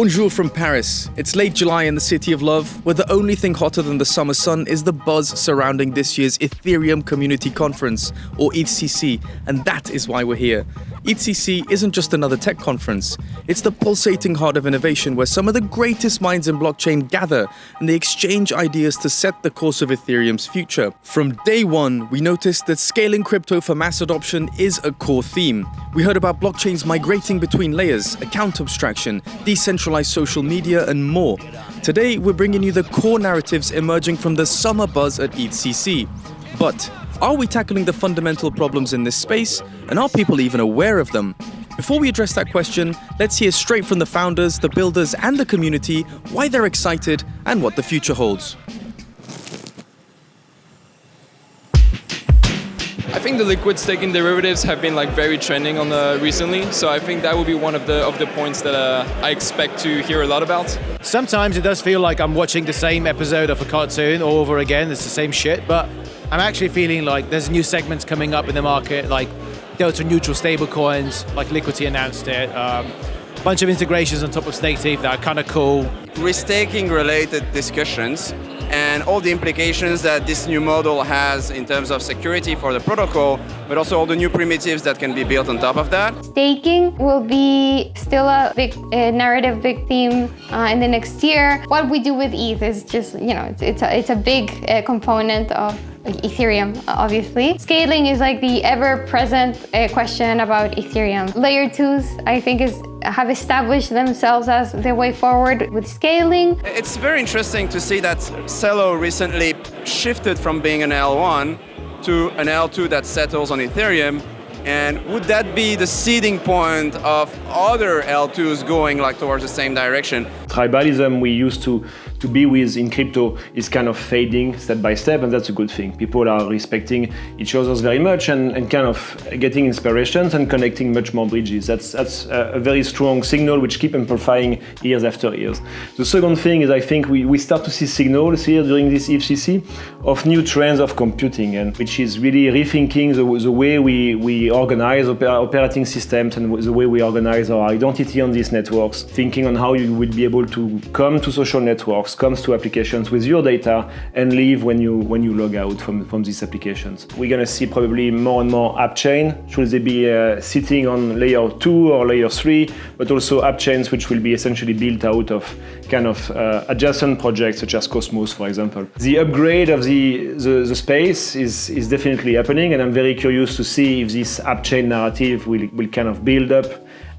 Bonjour from Paris. It's late July in the City of Love, where the only thing hotter than the summer sun is the buzz surrounding this year's Ethereum Community Conference, or ETHCC, and that is why we're here. ETHCC isn't just another tech conference. It's the pulsating heart of innovation where some of the greatest minds in blockchain gather and they exchange ideas to set the course of Ethereum's future. From day one, we noticed that scaling crypto for mass adoption is a core theme. We heard about blockchains migrating between layers, account abstraction, decentralized social media, and more. Today, we're bringing you the core narratives emerging from the summer buzz at ETHCC. But are we tackling the fundamental problems in this space, and are people even aware of them? Before we address that question, let's hear straight from the founders, the builders, and the community why they're excited and what the future holds. I think the liquid staking derivatives have been very trending on recently, so I think that will be one of the points that I expect to hear a lot about. Sometimes it does feel like I'm watching the same episode of a cartoon all over again. It's the same shit, but I'm actually feeling like there's new segments coming up in the market, like delta neutral stablecoins, like Liquidity announced it. Bunch of integrations on top of StakeTief that are kind of cool. Restaking related discussions and all the implications that this new model has in terms of security for the protocol, but also all the new primitives that can be built on top of that. Staking will be still a big narrative, big theme in the next year. What we do with ETH is just, it's a big component of Ethereum, obviously. Scaling is like the ever-present question about Ethereum. Layer 2s, I think, have established themselves as the way forward with scaling. It's very interesting to see that Celo recently shifted from being an L1 to an L2 that settles on Ethereum. And would that be the seeding point of other L2s going towards the same direction? Tribalism we used to be with in crypto is kind of fading step by step, and that's a good thing. People are respecting each other very much and kind of getting inspirations and connecting much more bridges. That's a very strong signal which keep amplifying years after years. The second thing is I think we start to see signals here during this ETHCC of new trends of computing, and which is really rethinking the way we organize operating systems and the way we organize our identity on these networks, thinking on how you would be able to come to social networks, comes to applications with your data and leave when you log out from these applications. We're going to see probably more and more app chain. Should they be sitting on layer 2 or layer 3, but also app chains which will be essentially built out of kind of adjacent projects such as Cosmos, for example. The upgrade of the space is definitely happening, and I'm very curious to see if this app chain narrative will kind of build up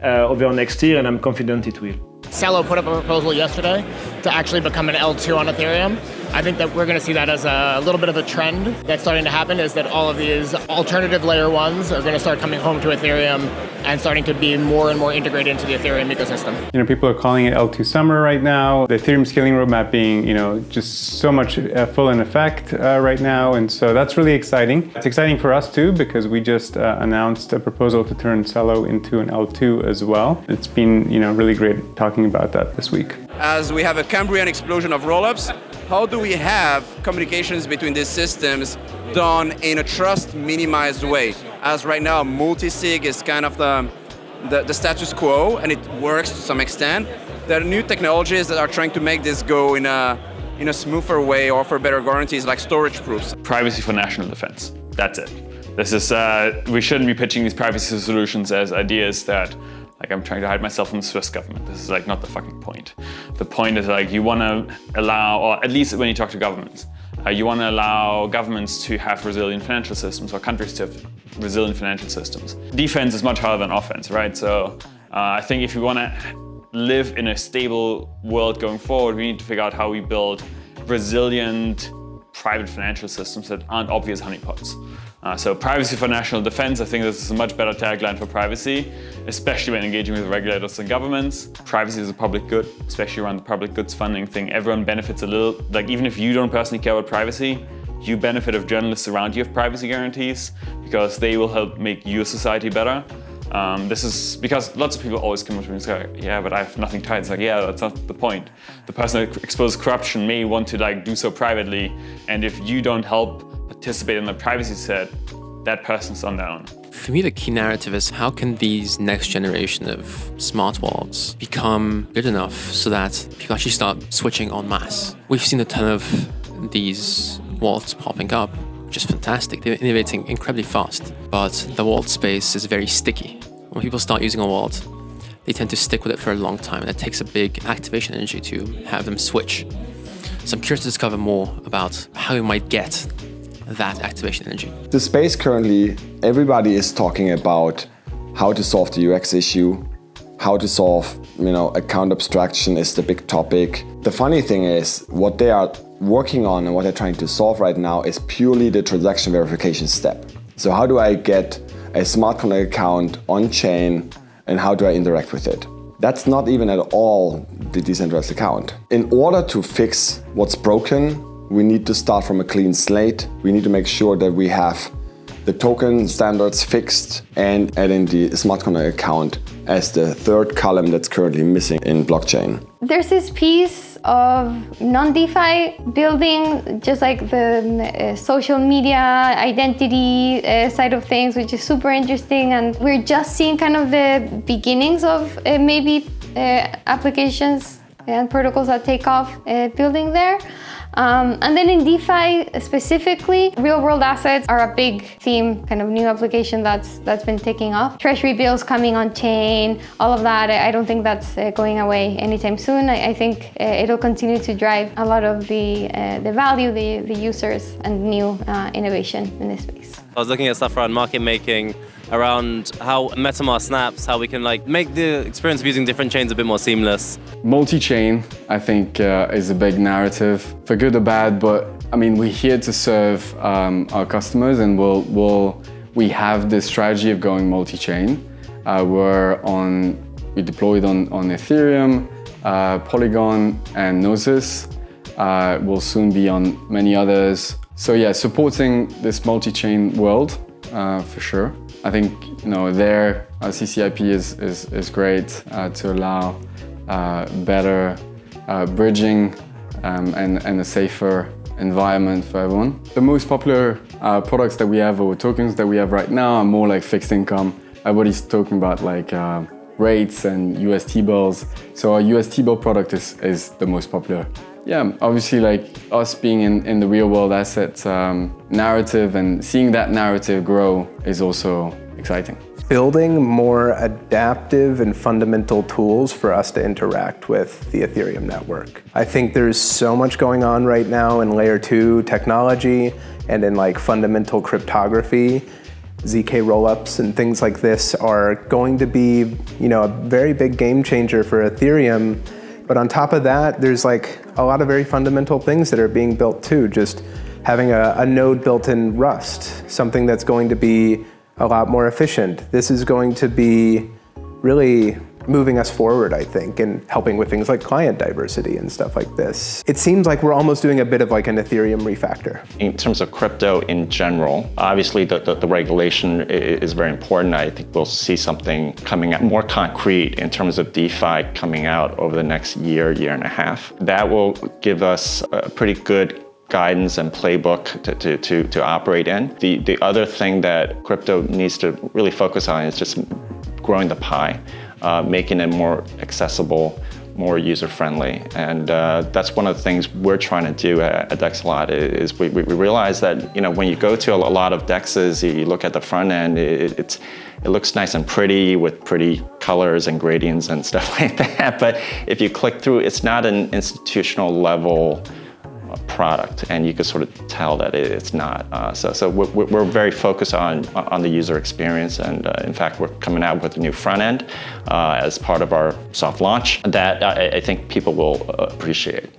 over next year, and I'm confident it will. Celo put up a proposal yesterday to actually become an L2 on Ethereum. I think that we're going to see that as a little bit of a trend that's starting to happen, is that all of these alternative layer ones are going to start coming home to Ethereum and starting to be more and more integrated into the Ethereum ecosystem. People are calling it L2 summer right now. The Ethereum scaling roadmap being, just so much full in effect right now. And so that's really exciting. It's exciting for us too, because we just announced a proposal to turn Celo into an L2 as well. It's been, really great talking about that this week. As we have a Cambrian explosion of rollups, how do we have communications between these systems done in a trust minimized way? As right now, multi-sig is kind of the status quo, and it works to some extent. There are new technologies that are trying to make this go in a smoother way, offer better guarantees like storage proofs. Privacy for national defense. That's it. This is we shouldn't be pitching these privacy solutions as ideas that I'm trying to hide myself from the Swiss government. This is not the fucking point. The point is you want to allow, or at least when you talk to governments, you want to allow governments to have resilient financial systems, or countries to have resilient financial systems. Defense is much harder than offense, right? So I think if you want to live in a stable world going forward, we need to figure out how we build resilient private financial systems that aren't obvious honeypots. So privacy for national defense, I think this is a much better tagline for privacy, especially when engaging with regulators and governments. Privacy is a public good, especially around the public goods funding thing. Everyone benefits a little, even if you don't personally care about privacy, you benefit if journalists around you have privacy guarantees, because they will help make your society better. This is because lots of people always come up to me and say, yeah, but I have nothing to hide. It's yeah, that's not the point. The person that exposes corruption may want to do so privately, and if you don't help participate in the privacy set, that person's on their own. For me, the key narrative is how can these next generation of smart wallets become good enough so that people actually start switching en masse. We've seen a ton of these wallets popping up, which is fantastic. They're innovating incredibly fast, but the wallet space is very sticky. When people start using a wallet, they tend to stick with it for a long time, and it takes a big activation energy to have them switch. So I'm curious to discover more about how we might get that activation energy. The space currently, everybody is talking about how to solve the UX issue, how to solve, account abstraction is the big topic. The funny thing is, what they are working on and what they're trying to solve right now is purely the transaction verification step. So how do I get a smart contract account on chain and how do I interact with it? That's not even at all the decentralized account. In order to fix what's broken, we need to start from a clean slate. We need to make sure that we have the token standards fixed and adding the smart contract account as the third column that's currently missing in blockchain. There's this piece of non-DeFi building, just like the social media identity side of things, which is super interesting. And we're just seeing kind of the beginnings of maybe applications and protocols that take off building there. And then in DeFi specifically, real-world assets are a big theme, kind of new application that's been taking off. Treasury bills coming on chain, all of that. I don't think that's going away anytime soon. I think it'll continue to drive a lot of the value, the users, and new innovation in this space. I was looking at stuff around market making, around how MetaMask snaps, how we can make the experience of using different chains a bit more seamless. Multi-chain, I think, is a big narrative, for good or bad, but we're here to serve our customers, and we have this strategy of going multi-chain. We deployed on Ethereum, Polygon, and Gnosis. We'll soon be on many others. So yeah, supporting this multi-chain world, for sure. I think there CCIP is great to allow better bridging and a safer environment for everyone. The most popular products that we have or tokens that we have right now are more like fixed income. Everybody's talking about rates and US T-bills. So our US T-bill product is the most popular. Yeah, obviously us being in the real world assets narrative and seeing that narrative grow is also exciting. Building more adaptive and fundamental tools for us to interact with the Ethereum network. I think there's so much going on right now in layer 2 technology and in fundamental cryptography. ZK rollups and things like this are going to be, a very big game changer for Ethereum. But on top of that, there's a lot of very fundamental things that are being built too. Just having a node built in Rust, something that's going to be a lot more efficient. This is going to be really moving us forward, I think, and helping with things like client diversity and stuff like this. It seems like we're almost doing a bit of an Ethereum refactor. In terms of crypto in general, obviously the regulation is very important. I think we'll see something coming out more concrete in terms of DeFi coming out over the next year and a half. That will give us a pretty good guidance and playbook to operate in. The other thing that crypto needs to really focus on is just growing the pie, making it more accessible, more user-friendly. And that's one of the things we're trying to do at DexAlot is we realize that when you go to a lot of dexes, you look at the front end, it looks nice and pretty with pretty colors and gradients and stuff like that. But if you click through, it's not an institutional level product, and you can sort of tell that it's not. So we're very focused on the user experience, and in fact, we're coming out with a new front end as part of our soft launch that I think people will appreciate.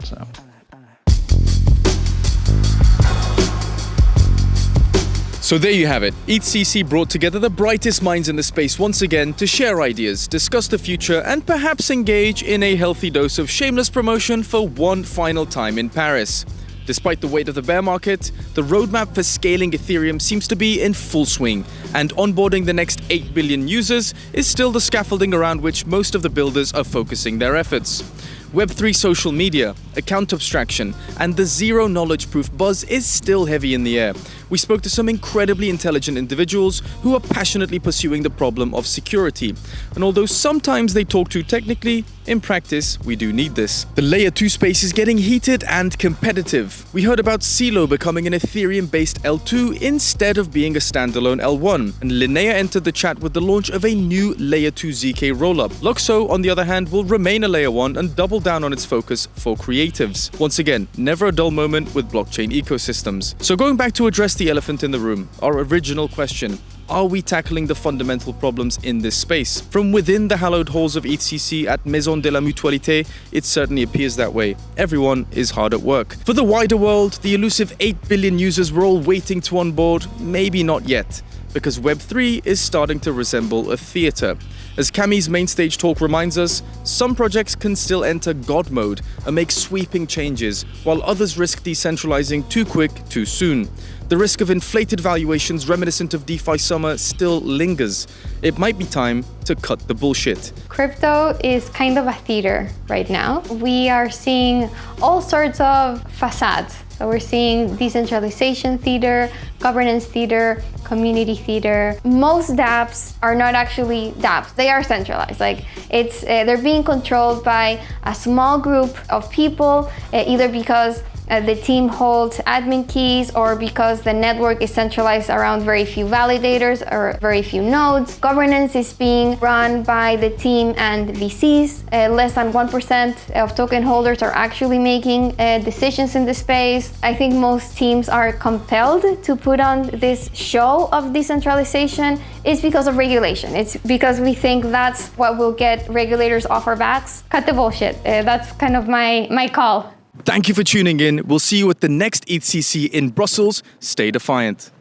So there you have it. ETHCC brought together the brightest minds in the space once again to share ideas, discuss the future, and perhaps engage in a healthy dose of shameless promotion for one final time in Paris. Despite the weight of the bear market, the roadmap for scaling Ethereum seems to be in full swing, and onboarding the next 8 billion users is still the scaffolding around which most of the builders are focusing their efforts. Web3 social media, account abstraction, and the zero knowledge proof buzz is still heavy in the air. We spoke to some incredibly intelligent individuals who are passionately pursuing the problem of security. And although sometimes they talk too technically, in practice, we do need this. The Layer 2 space is getting heated and competitive. We heard about CeeLo becoming an Ethereum-based L2 instead of being a standalone L1, and Linnea entered the chat with the launch of a new Layer 2 ZK rollup. Luxo, on the other hand, will remain a Layer 1 and double down on its focus for creatives. Once again, never a dull moment with blockchain ecosystems. So going back to address the elephant in the room, our original question: are we tackling the fundamental problems in this space? From within the hallowed halls of ETHCC at Maison de la Mutualité, it certainly appears that way. Everyone is hard at work. For the wider world, the elusive 8 billion users we're all waiting to onboard, maybe not yet, because Web3 is starting to resemble a theatre. As Cami's main stage talk reminds us, some projects can still enter God mode and make sweeping changes, while others risk decentralizing too quick, too soon. The risk of inflated valuations reminiscent of DeFi summer still lingers. It might be time to cut the bullshit. Crypto is kind of a theater right now. We are seeing all sorts of facades. So we're seeing decentralization theater, governance theater, community theater. Most dApps are not actually dApps. They are centralized. Like they're being controlled by a small group of people, either because the team holds admin keys or because the network is centralized around very few validators or very few nodes. Governance is being run by the team and VCs. Less than 1% of token holders are actually making decisions in the space. I think most teams are compelled to put on this show of decentralization is because of regulation. It's because we think that's what will get regulators off our backs. Cut the bullshit. That's kind of my call. Thank you for tuning in. We'll see you at the next ETHCC in Brussels. Stay defiant.